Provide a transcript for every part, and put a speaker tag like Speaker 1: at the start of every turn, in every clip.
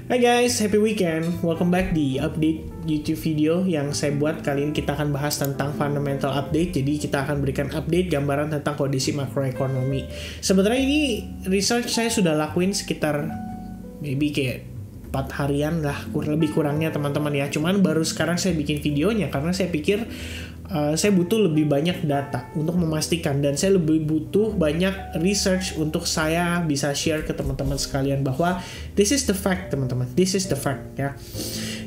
Speaker 1: Hai guys, happy weekend. Welcome back di update YouTube video yang saya buat. Kali ini kita akan bahas tentang fundamental update. Jadi kita akan berikan update gambaran tentang kondisi makroekonomi. Sebenarnya ini research saya sudah lakuin sekitar maybe kayak 4 harian lah, lebih kurangnya teman-teman ya. Cuman baru sekarang saya bikin videonya karena saya pikir saya butuh lebih banyak data untuk memastikan, dan saya lebih butuh banyak research untuk saya bisa share ke teman-teman sekalian bahwa this is the fact, teman-teman. This is the fact ya.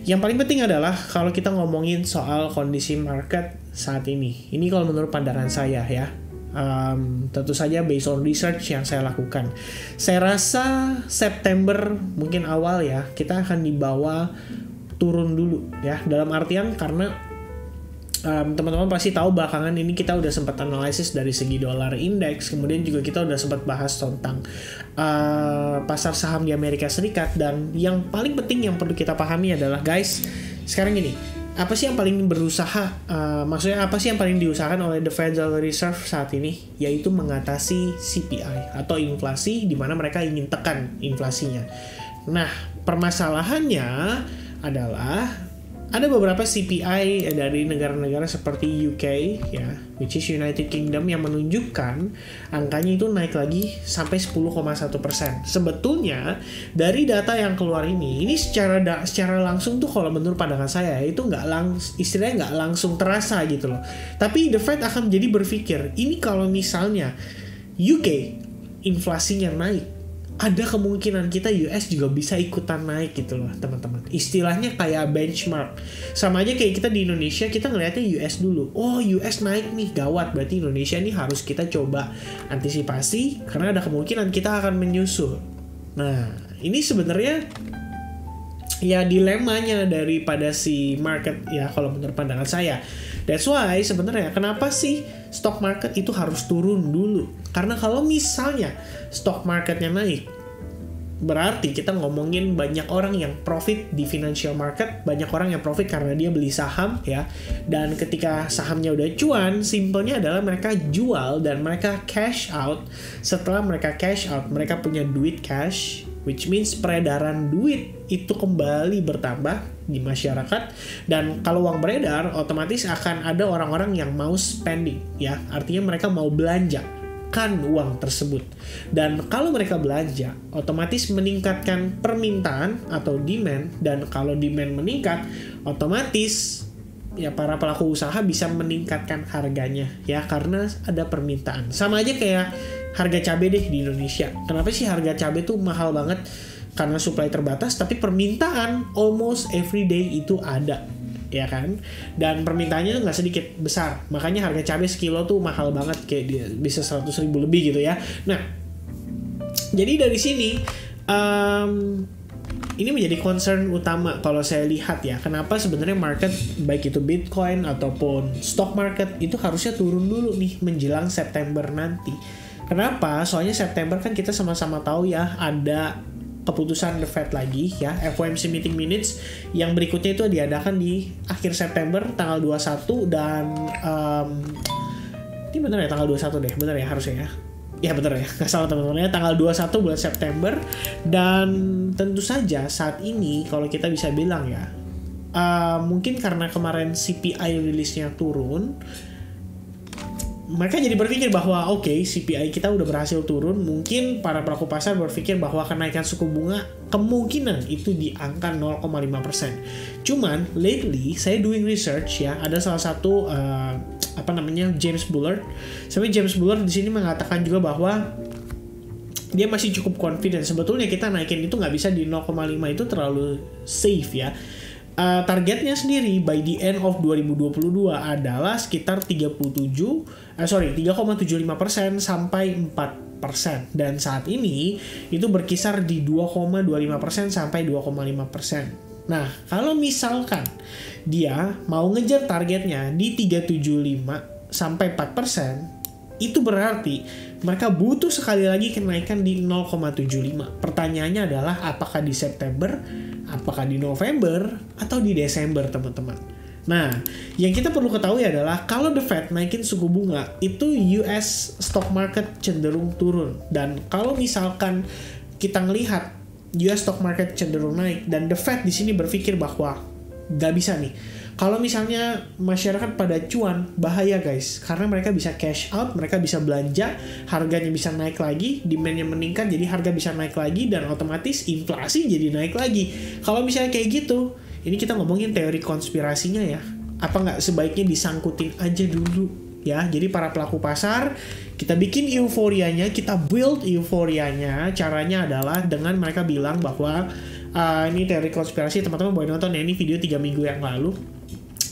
Speaker 1: Yang paling penting adalah kalau kita ngomongin soal kondisi market saat ini. Ini kalau menurut pandangan saya ya. Tentu saja based on research yang saya lakukan. Saya rasa September mungkin awal ya, kita akan dibawa turun dulu ya. Dalam artian karena teman-teman pasti tahu belakangan ini kita udah sempat analisis dari segi dolar index, kemudian juga kita udah sempat bahas tentang pasar saham di Amerika Serikat, dan yang paling penting yang perlu kita pahami adalah guys, sekarang gini, apa sih yang paling maksudnya apa sih yang paling diusahakan oleh the Federal Reserve saat ini, yaitu mengatasi CPI atau inflasi, di mana mereka ingin tekan inflasinya. Nah, permasalahannya adalah ada beberapa CPI dari negara-negara seperti UK ya, which is United Kingdom, yang menunjukkan angkanya itu naik lagi sampai 10,1%. Sebetulnya dari data yang keluar ini secara langsung tuh kalau menurut pandangan saya itu istilahnya nggak langsung terasa gitu loh. Tapi the Fed akan jadi berpikir, ini kalau misalnya UK inflasinya naik, ada kemungkinan kita US juga bisa ikutan naik gitu loh teman-teman. Istilahnya kayak benchmark. Sama aja kayak kita di Indonesia, kita ngeliatnya US dulu. Oh, US naik nih, gawat. Berarti Indonesia nih harus kita coba antisipasi karena ada kemungkinan kita akan menyusul. Nah, ini sebenarnya ya dilemanya daripada si market ya kalau menurut pandangan saya. That's why sebenarnya kenapa sih stock market itu harus turun dulu? Karena kalau misalnya stock marketnya naik, berarti kita ngomongin banyak orang yang profit di financial market, banyak orang yang profit karena dia beli saham ya. Dan ketika sahamnya udah cuan, simpelnya adalah mereka jual dan mereka cash out. Setelah mereka cash out, mereka punya duit cash, which means peredaran duit itu kembali bertambah di masyarakat, dan kalau uang beredar otomatis akan ada orang-orang yang mau spending ya, artinya mereka mau belanja kan uang tersebut, dan kalau mereka belanja otomatis meningkatkan permintaan atau demand, dan kalau demand meningkat otomatis ya para pelaku usaha bisa meningkatkan harganya ya karena ada permintaan. Sama aja kayak harga cabai deh di Indonesia. Kenapa sih harga cabai tuh mahal banget? Karena supply terbatas, tapi permintaan almost every day itu ada, ya kan? Dan permintaannya tuh nggak sedikit, besar. Makanya harga cabai sekilo tuh mahal banget, kayak dia bisa 100.000 lebih gitu ya. Nah, jadi dari sini ini menjadi concern utama kalau saya lihat ya. Kenapa sebenarnya market, baik itu Bitcoin ataupun stock market, itu harusnya turun dulu nih menjelang September nanti. Kenapa? Soalnya September kan kita sama-sama tahu ya, ada keputusan The Fed lagi ya, FOMC meeting minutes yang berikutnya itu diadakan di akhir September tanggal 21, dan ini bener ya tanggal 21 deh, bener ya harusnya ya bener ya, nggak salah teman-teman ya, tanggal 21 bulan September. Dan tentu saja saat ini kalau kita bisa bilang ya, mungkin karena kemarin CPI rilisnya turun, mereka jadi berpikir bahwa oke, CPI kita udah berhasil turun. Mungkin para pelaku pasar berpikir bahwa kenaikan suku bunga kemungkinan itu di angka 0,5%. Cuman lately saya doing research ya, ada salah satu James Bullard. Sebenarnya James Bullard di sini mengatakan juga bahwa dia masih cukup confident. Sebetulnya kita naikin itu nggak bisa di 0,5, itu terlalu safe ya. Targetnya sendiri by the end of 2022 adalah sekitar 3,75% sampai 4%, dan saat ini itu berkisar di 2,25% sampai 2,5%. Nah, kalau misalkan dia mau ngejar targetnya di 3,75 sampai 4%, itu berarti mereka butuh sekali lagi kenaikan di 0,75. Pertanyaannya adalah apakah di September, apakah di November, atau di Desember, teman-teman. Nah, yang kita perlu ketahui adalah kalau The Fed naikin suku bunga, itu US stock market cenderung turun. Dan kalau misalkan kita ngelihat US stock market cenderung naik, dan the Fed di sini berpikir bahwa nggak bisa nih. Kalau misalnya masyarakat pada cuan, bahaya guys, karena mereka bisa cash out, mereka bisa belanja, harganya bisa naik lagi, demand-nya meningkat, jadi harga bisa naik lagi, dan otomatis inflasi jadi naik lagi. Kalau misalnya kayak gitu, ini kita ngomongin teori konspirasinya ya. Apa nggak sebaiknya disangkutin aja dulu ya? Jadi para pelaku pasar, kita bikin euforianya, kita build euforianya. Caranya adalah dengan mereka bilang bahwa ini teori konspirasi, teman-teman boleh nonton ya, ini video 3 minggu yang lalu.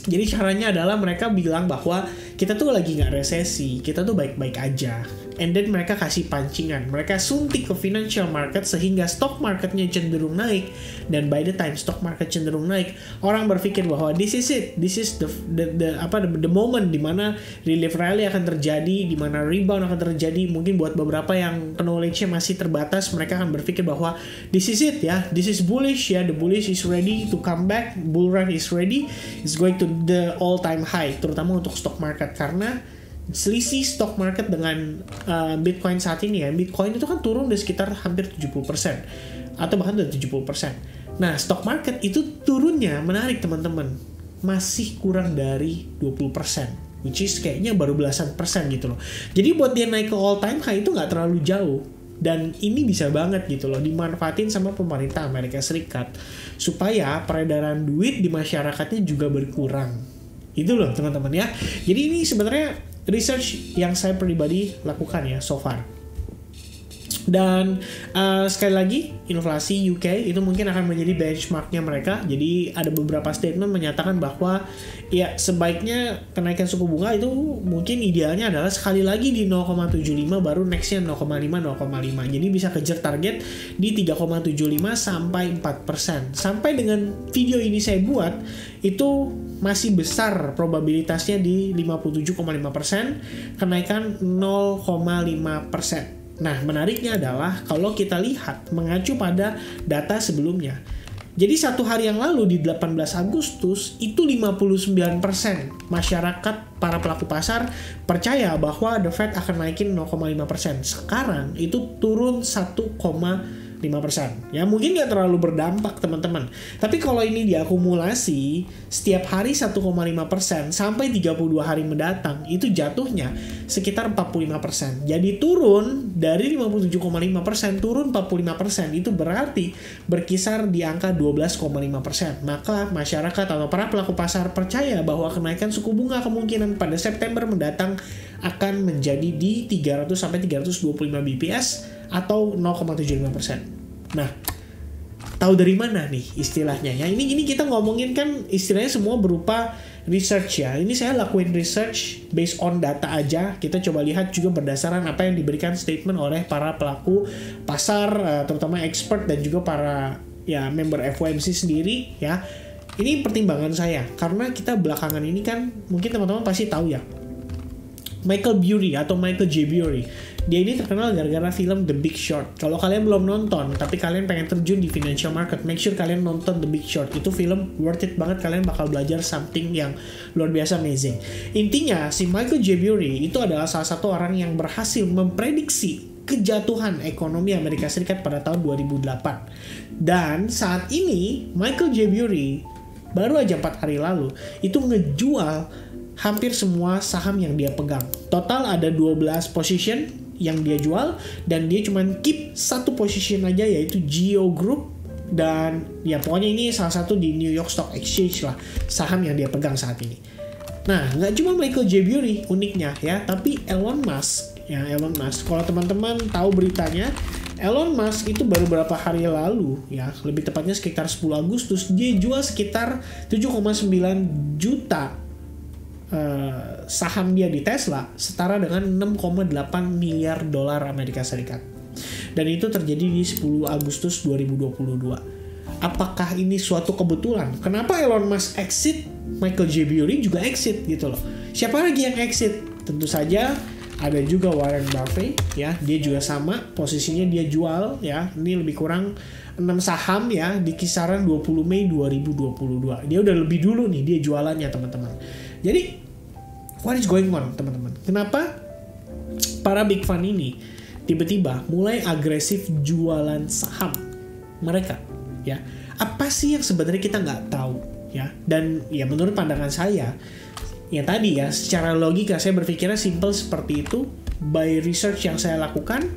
Speaker 1: Jadi caranya adalah mereka bilang bahwa kita tuh lagi nggak resesi, kita tuh baik-baik aja. And then mereka kasih pancingan, mereka suntik ke financial market sehingga stock marketnya cenderung naik. Dan by the time stock market cenderung naik, orang berpikir bahwa this is it, this is the moment dimana relief rally akan terjadi, dimana rebound akan terjadi. Mungkin buat beberapa yang knowledge-nya masih terbatas, mereka akan berpikir bahwa this is it ya, this is bullish ya, the bullish is ready to come back, bull run is ready, it's going to the all time high, terutama untuk stock market. Karena selisih stock market dengan Bitcoin saat ini ya, Bitcoin itu kan turun dari sekitar hampir 70% atau bahkan udah 70%. Nah, stock market itu turunnya menarik teman-teman, masih kurang dari 20%, which is kayaknya baru belasan persen gitu loh. Jadi buat dia naik ke all time high itu nggak terlalu jauh, dan ini bisa banget gitu loh dimanfaatin sama pemerintah Amerika Serikat supaya peredaran duit di masyarakatnya juga berkurang. Itu loh teman-teman ya. Jadi ini sebenarnya research yang saya pribadi lakukan ya so far. Dan sekali lagi, inflasi UK itu mungkin akan menjadi benchmarknya mereka. Jadi ada beberapa statement menyatakan bahwa ya sebaiknya kenaikan suku bunga itu mungkin idealnya adalah sekali lagi di 0,75, baru nextnya 0,5. Jadi bisa kejar target di 3,75 sampai 4%. Sampai dengan video ini saya buat, itu masih besar probabilitasnya di 57,5%, kenaikan 0,5%. Nah, menariknya adalah kalau kita lihat mengacu pada data sebelumnya. Jadi satu hari yang lalu di 18 Agustus itu 59% masyarakat para pelaku pasar percaya bahwa The Fed akan naikin 0,5%. Sekarang itu turun 1,5%. Ya mungkin nggak terlalu berdampak teman-teman. Tapi kalau ini diakumulasi setiap hari 1,5% sampai 32 hari mendatang, itu jatuhnya sekitar 45%. Jadi turun dari 57,5% turun 45%, itu berarti berkisar di angka 12,5%. Maka masyarakat atau para pelaku pasar percaya bahwa kenaikan suku bunga kemungkinan pada September mendatang akan menjadi di 300 sampai 325 BPS atau 0,75%. Nah, tahu dari mana nih istilahnya ya? Ini kita ngomongin kan istilahnya semua berupa research ya. Ini saya lakuin research based on data aja. Kita coba lihat juga berdasarkan apa yang diberikan statement oleh para pelaku pasar, terutama expert dan juga para ya member FOMC sendiri ya. Ini pertimbangan saya karena kita belakangan ini kan mungkin teman-teman pasti tahu ya, Michael Burry atau Michael J. Burry. Dia ini terkenal gara-gara film The Big Short. Kalau kalian belum nonton, tapi kalian pengen terjun di financial market, make sure kalian nonton The Big Short. Itu film worth it banget, kalian bakal belajar something yang luar biasa amazing. Intinya, si Michael J. Burry itu adalah salah satu orang yang berhasil memprediksi kejatuhan ekonomi Amerika Serikat pada tahun 2008. Dan saat ini, Michael J. Burry baru aja 4 hari lalu, itu ngejual hampir semua saham yang dia pegang. Total ada 12 position yang dia jual, dan dia cuman keep satu position aja, yaitu Geo Group. Dan ya pokoknya ini salah satu di New York Stock Exchange lah, saham yang dia pegang saat ini. Nah, nggak cuma Michael J. Burry uniknya ya, tapi Elon Musk. Ya, Elon Musk. Kalau teman-teman tahu beritanya, Elon Musk itu baru beberapa hari lalu ya, lebih tepatnya sekitar 10 Agustus, dia jual sekitar 7,9 juta saham dia di Tesla, setara dengan 6,8 miliar dolar Amerika Serikat. Dan itu terjadi di 10 Agustus 2022. Apakah ini suatu kebetulan? Kenapa Elon Musk exit, Michael J. Burry juga exit gitu loh. Siapa lagi yang exit? Tentu saja ada juga Warren Buffett ya, dia juga sama, posisinya dia jual ya, ini lebih kurang 6 saham ya di kisaran 20 Mei 2022. Dia udah lebih dulu nih dia jualannya teman-teman. Jadi what is going on teman-teman? Kenapa para big fund ini tiba-tiba mulai agresif jualan saham? mereka, ya. Apa sih yang sebenarnya kita nggak tahu, ya? Dan ya menurut pandangan saya, yang tadi ya, secara logika saya berpikirnya simple seperti itu. By research yang saya lakukan,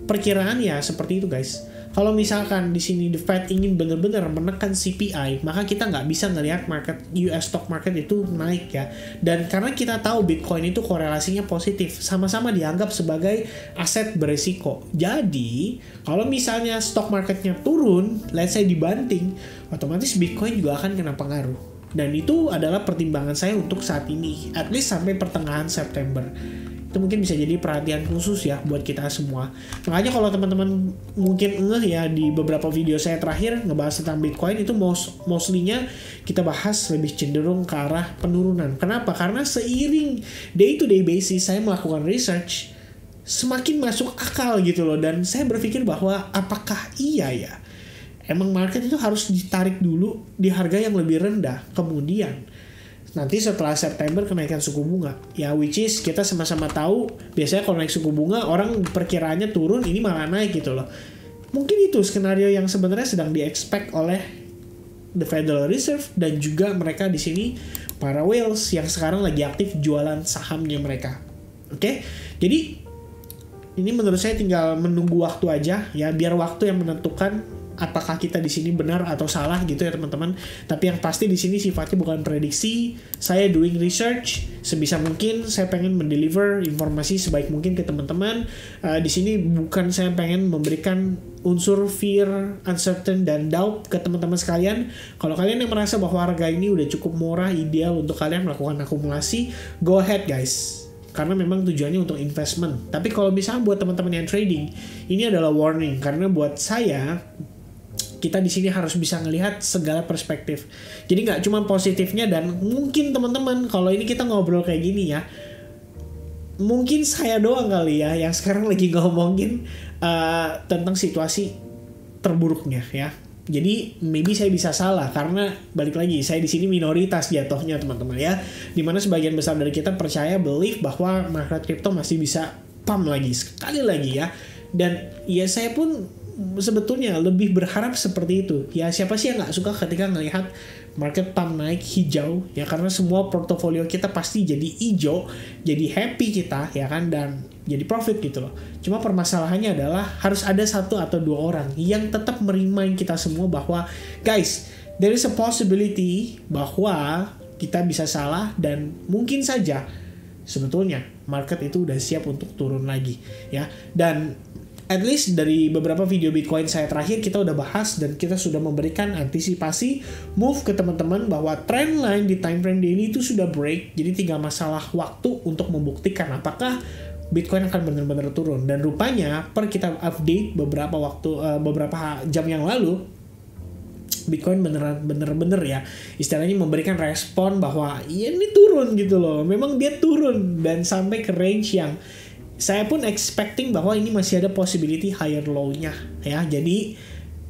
Speaker 1: perkiraan ya seperti itu, guys. Kalau misalkan di sini the Fed ingin benar-benar menekan CPI, maka kita nggak bisa ngelihat market US stock market itu naik ya. Dan karena kita tahu Bitcoin itu korelasinya positif, sama-sama dianggap sebagai aset beresiko. Jadi kalau misalnya stock marketnya turun, let's say dibanting, otomatis Bitcoin juga akan kena pengaruh. Dan itu adalah pertimbangan saya untuk saat ini, at least sampai pertengahan September. Itu mungkin bisa jadi perhatian khusus ya buat kita semua. Makanya kalau teman-teman mungkin ya di beberapa video saya terakhir ngebahas tentang Bitcoin, itu mostly-nya kita bahas lebih cenderung ke arah penurunan. Kenapa? Karena seiring day to day basis saya melakukan research, semakin masuk akal gitu loh. Dan saya berpikir bahwa apakah iya ya, emang market itu harus ditarik dulu di harga yang lebih rendah, kemudian nanti setelah September kenaikan suku bunga. Ya which is kita sama-sama tahu biasanya kalau naik suku bunga orang perkiraannya turun, ini malah naik gitu loh. Mungkin itu skenario yang sebenarnya sedang di-expect oleh the Federal Reserve dan juga mereka di sini para whales yang sekarang lagi aktif jualan sahamnya mereka. Oke? Jadi ini menurut saya tinggal menunggu waktu aja ya, biar waktu yang menentukan apakah kita di sini benar atau salah gitu ya teman-teman. Tapi yang pasti di sini sifatnya bukan prediksi. Saya doing research sebisa mungkin, saya pengen mendeliver informasi sebaik mungkin ke teman-teman. Di sini bukan saya pengen memberikan unsur fear, uncertain dan doubt ke teman-teman sekalian. Kalau kalian yang merasa bahwa harga ini udah cukup murah, ideal untuk kalian melakukan akumulasi, go ahead guys. Karena memang tujuannya untuk investment. Tapi kalau misalnya buat teman-teman yang trading, ini adalah warning. Karena buat saya, kita di sini harus bisa ngelihat segala perspektif. Jadi nggak cuma positifnya, dan mungkin teman-teman kalau ini kita ngobrol kayak gini ya, mungkin saya doang kali ya yang sekarang lagi ngomongin tentang situasi terburuknya ya. Jadi maybe saya bisa salah karena balik lagi saya di sini minoritas jatuhnya teman-teman ya. Dimana sebagian besar dari kita percaya believe bahwa market crypto masih bisa pump lagi sekali lagi ya. Dan ya saya pun sebetulnya lebih berharap seperti itu. Ya siapa sih yang nggak suka ketika ngelihat market pump naik hijau ya, karena semua portofolio kita pasti jadi hijau, jadi happy kita ya kan, dan jadi profit gitu loh. Cuma permasalahannya adalah harus ada satu atau dua orang yang tetap merimain kita semua bahwa guys, there is a possibility bahwa kita bisa salah dan mungkin saja sebetulnya market itu udah siap untuk turun lagi ya. Dan at least dari beberapa video Bitcoin saya terakhir kita udah bahas dan kita sudah memberikan antisipasi move ke teman-teman bahwa trendline di time frame daily itu sudah break. Jadi tinggal masalah waktu untuk membuktikan apakah Bitcoin akan benar-benar turun. Dan rupanya per kita update beberapa jam yang lalu, Bitcoin bener-bener ya istilahnya memberikan respon bahwa ya ini turun gitu loh. Memang dia turun dan sampai ke range yang saya pun expecting bahwa ini masih ada possibility higher low-nya ya. Jadi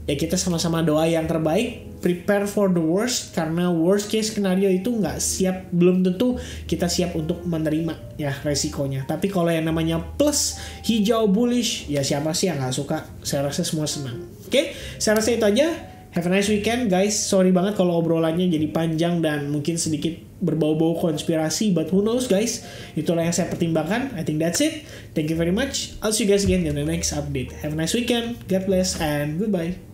Speaker 1: ya kita sama-sama doa yang terbaik, prepare for the worst, karena worst case scenario itu nggak siap, belum tentu kita siap untuk menerima ya resikonya. Tapi kalau yang namanya plus hijau bullish, ya siapa sih yang nggak suka? Saya rasa semua senang. Oke, saya rasa itu aja. Have a nice weekend guys. Sorry banget kalau obrolannya jadi panjang dan mungkin sedikit berbau-bau konspirasi, but who knows guys. Itulah yang saya pertimbangkan. I think that's it. Thank you very much. I'll see you guys again in the next update. Have a nice weekend. God bless and goodbye.